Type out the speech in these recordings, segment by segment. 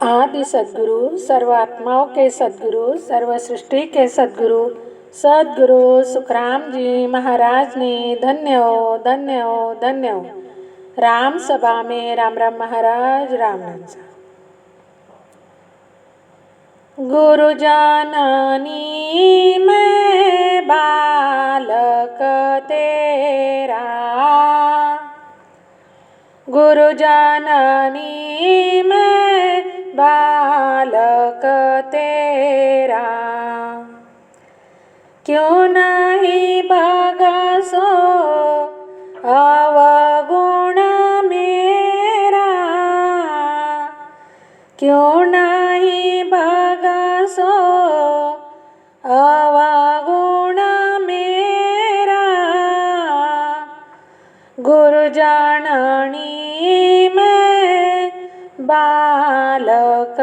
आदि सद्गुरु, सर्व आत्माओं के सद्गुरु, सर्व सृष्टि के सद्गुरु, सद्गुरु सुखराम जी महाराज ने धन्य हो, धन्य हो, धन्य हो। राम सभा में राम राम महाराज राम नाम सा। गुरु जननी मैं बालक तेरा, गुरु जननी मैं बालक तेरा, क्यों नहीं बगसो अवगुण मेरा, क्यों नहीं बगसो अवगुण मेरा, गुरु जननी मैं बालक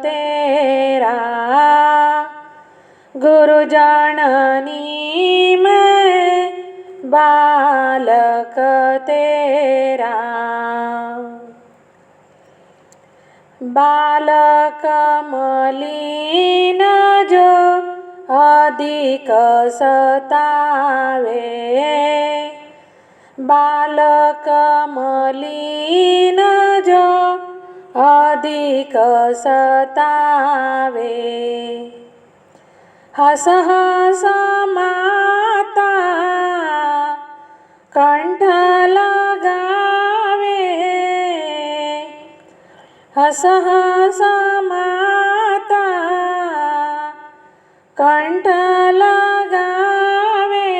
तेरा, गुरु जननी मैं बालक तेरा, बालक मलिन जो अधिक सतावे, बालक मलिन जो अधिक सतावे, हस हस माता कंठ लगावे, हस हस माता कंठ लगावे,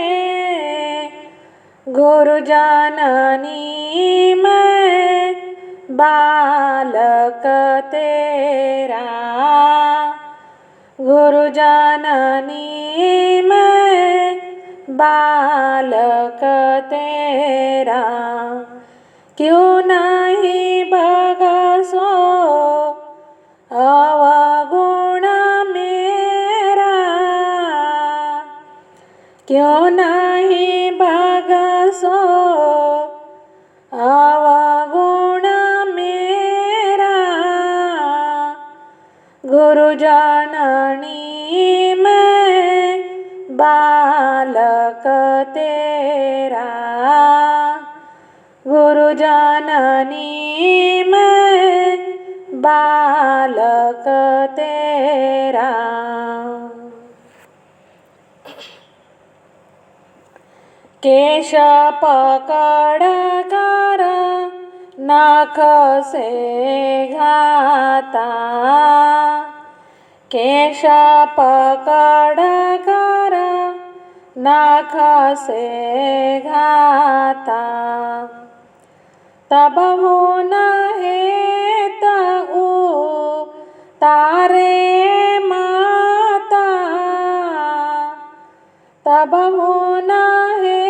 गुरु जननी मैं बालक तेरा, गुरु जननी मैं बालक तेरा, क्यों नहीं बगसो अवगुण मेरा, क्यों नहीं बगसो अवगुण मेरा, गुरु जननी मैं बालक तेरा, गुरु जननी मैं बालक तेरा, केश पकड़ कर नख से घाता, केश पकड़ कर नख से घाता, तब होना है तऊ तारे माता, तब होना है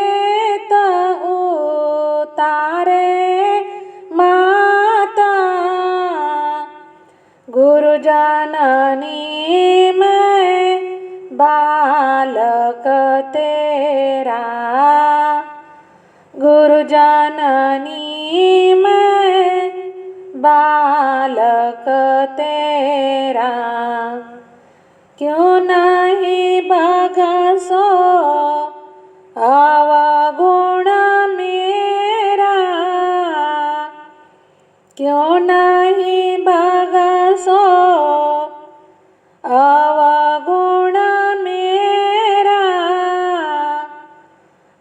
तऊ तारे माता, गुरु जननी मैं बालक तेरा, गुरु जननी मैं बालक तेरा, क्यों नहीं बगसो अवगुण मेरा, क्यों नहीं बगसो अवगुण मेरा,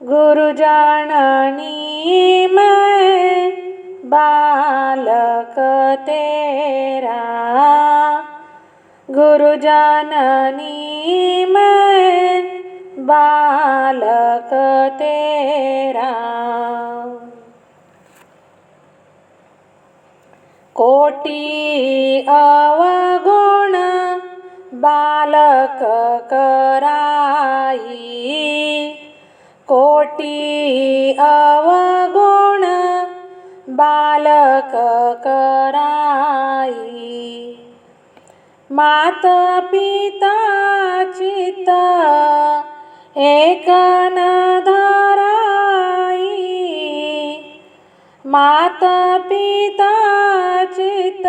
गुरु जननी मैं बालक तेरा, गुरु जननी मैं बालक तेरा, कोटि अवगुण बालक कराई, कोटि अवगुण बालक कराई, मात पिता चित एक न धराई, माता पिता चित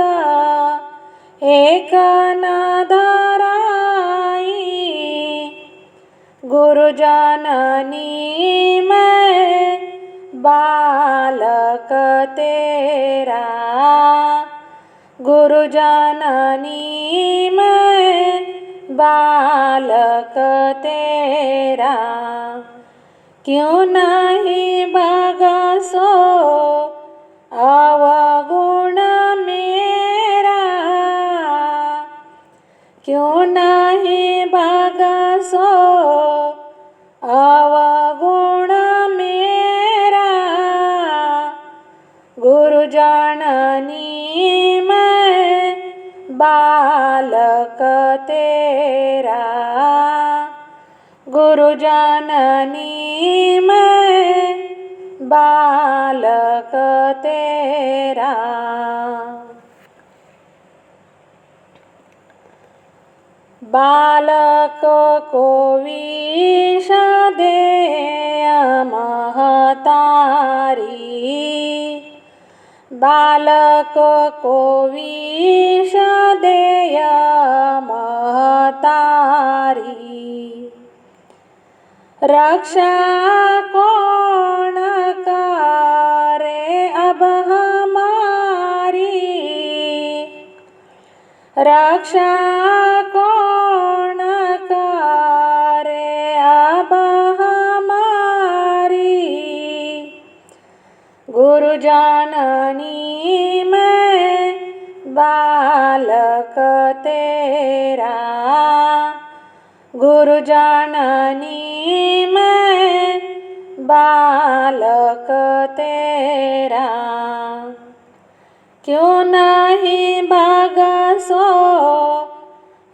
एक न धराई। गुरु जननी मैं बालक तेरा, गुरु जननी मैं बालक तेरा। क्यों नहीं बगसो अवगुण मेरा, क्यों नहीं बगसो अवगुण मेरा। गुरु जननी मैं बालक तेरा, गुरु जननी मैं बालक तेरा। बालक को विष देय महतारी, बालक को विष देय महतारी। रक्षा कौन करे अब हमारी, रक्षा कौन करे अब हमारी। गुरु जननी मैं बालक तेरा, गुरु जननी मैं बालक तेरा। क्यों नहीं बगसो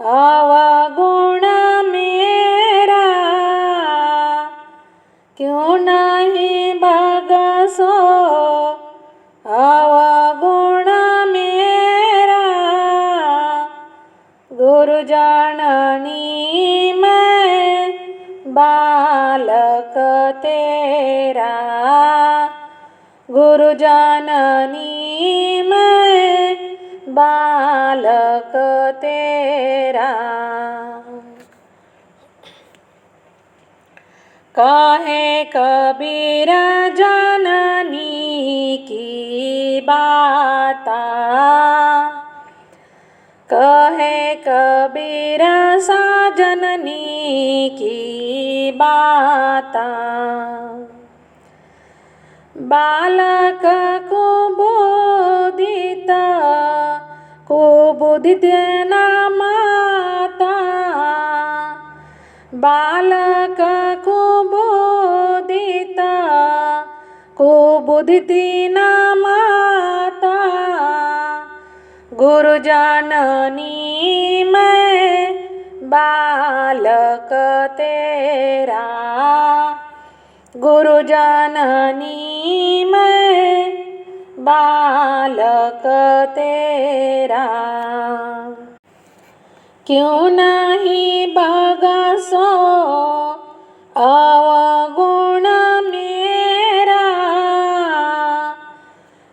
अवगुण मेरा, क्यों नहीं बगसो अवगुण मेरा। गुरु जननी मैं बालक तेरा, गुरु जननी मैं बालक तेरा। कहे कबीर जननी की बाता, कहे कबीर साजननी की बाता। बालक कुबुदित न माता, बालक कुबुदित न माता। गुरु जननी मैं बालक तेरा, गुरु जननी मैं बालक तेरा। क्यों नहीं बगसो अवगुण मेरा,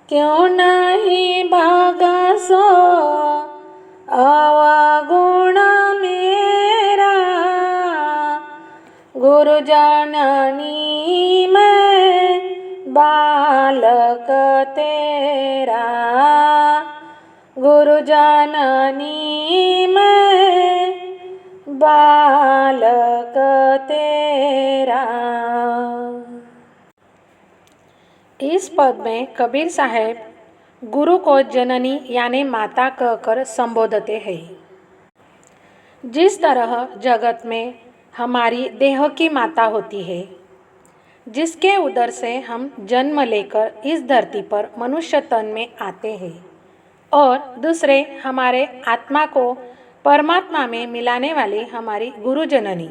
क्यों नहीं बगसो अवगुण मेरा। गुरु जननी मैं बालक तेरा, गुरु जननी मैं बालक तेरा। इस पद में कबीर साहब गुरु को जननी यानी माता कहकर संबोधते हैं। जिस तरह जगत में हमारी देह की माता होती है, जिसके उदर से हम जन्म लेकर इस धरती पर मनुष्य तन में आते हैं, और दूसरे हमारे आत्मा को परमात्मा में मिलाने वाली हमारी गुरु जननी।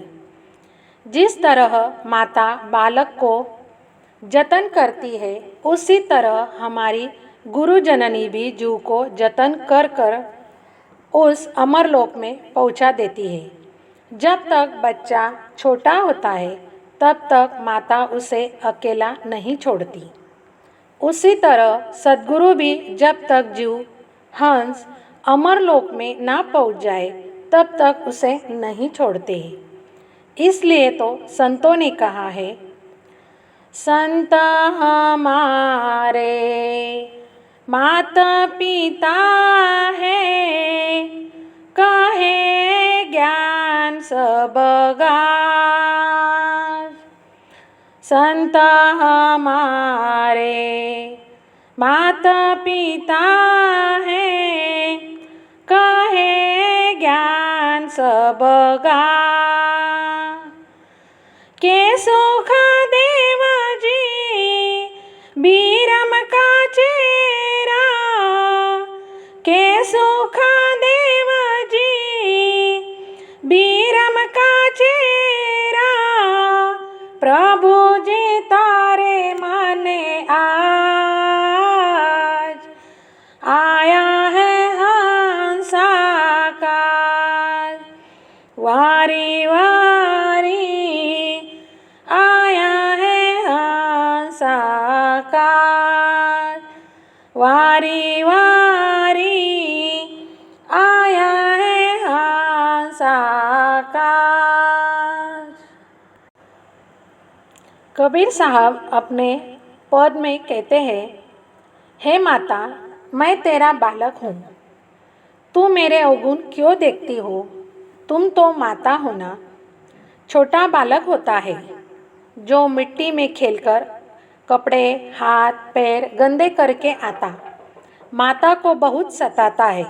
जिस तरह माता बालक को जतन करती है, उसी तरह हमारी गुरु जननी भी जीव को जतन कर कर उस अमरलोक में पहुंचा देती है। जब तक बच्चा छोटा होता है, तब तक माता उसे अकेला नहीं छोड़ती। उसी तरह सद्गुरु भी जब तक जीव हंस अमरलोक में ना पहुंच जाए तब तक उसे नहीं छोड़ते। इसलिए तो संतों ने कहा है, संत हमारे माता पिता है, कहे ज्ञान सब गाज। संत हमारे माता पिता है, कहे ज्ञान सब गाज। के सुख देव जी बीरम का चेरा, के सुख देव जी बीरम का चेरा, प्रभु जी तारे माने आज, आया है हंसा का वारी वारी, आया है हंसा का वारी वारी, आया है हंसा का। कबीर साहब अपने पद में कहते हैं, हे माता, मैं तेरा बालक हूँ, तू मेरे अवगुण क्यों देखती हो? तुम तो माता हो ना। छोटा बालक होता है जो मिट्टी में खेलकर कपड़े हाथ पैर गंदे करके आता, माता को बहुत सताता है,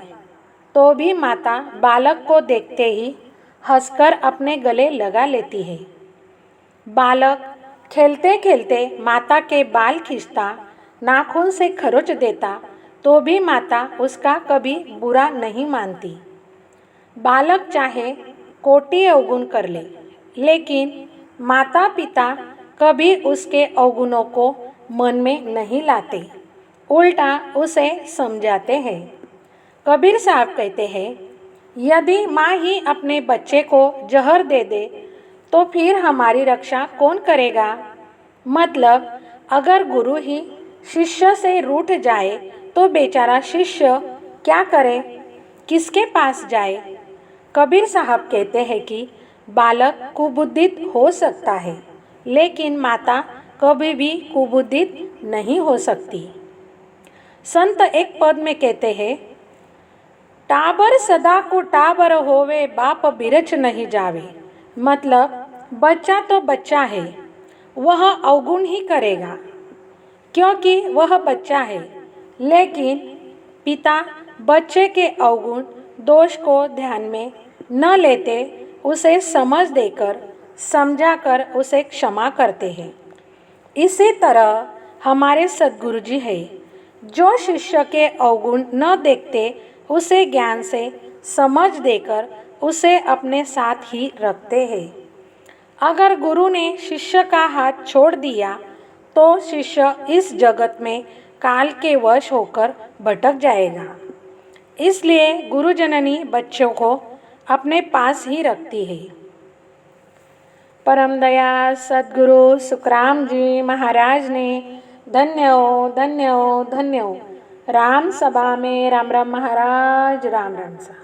तो भी माता बालक को देखते ही हंसकर अपने गले लगा लेती है। बालक खेलते खेलते माता के बाल खींचता, नाखून से खरोच देता, तो भी माता उसका कभी बुरा नहीं मानती। बालक चाहे कोटि अवगुण कर ले, लेकिन माता पिता कभी उसके अवगुणों को मन में नहीं लाते, उल्टा उसे समझाते हैं। कबीर साहब कहते हैं, यदि माँ ही अपने बच्चे को जहर दे दे तो फिर हमारी रक्षा कौन करेगा? मतलब अगर गुरु ही शिष्य से रूठ जाए तो बेचारा शिष्य क्या करे, किसके पास जाए? कबीर साहब कहते हैं कि बालक कुबुद्धित हो सकता है, लेकिन माता कभी भी कुबुद्धित नहीं हो सकती। संत एक पद में कहते हैं, टाबर सदा को टाबर होवे, बाप बिरछ नहीं जावे। मतलब बच्चा तो बच्चा है, वह अवगुण ही करेगा क्योंकि वह बच्चा है, लेकिन पिता बच्चे के अवगुण दोष को ध्यान में न लेते उसे समझ देकर समझाकर उसे क्षमा करते हैं। इसी तरह हमारे सद्गुरु जी है, जो शिष्य के अवगुण न देखते उसे ज्ञान से समझ देकर उसे अपने साथ ही रखते हैं। अगर गुरु ने शिष्य का हाथ छोड़ दिया तो शिष्य इस जगत में काल के वश होकर भटक जाएगा। इसलिए गुरु जननी बच्चों को अपने पास ही रखती है। परम दयाल सद्गुरु सुखराम जी महाराज ने धन्य हो धन्य हो धन्य हो। राम सभा में राम राम महाराज, राम राम सा।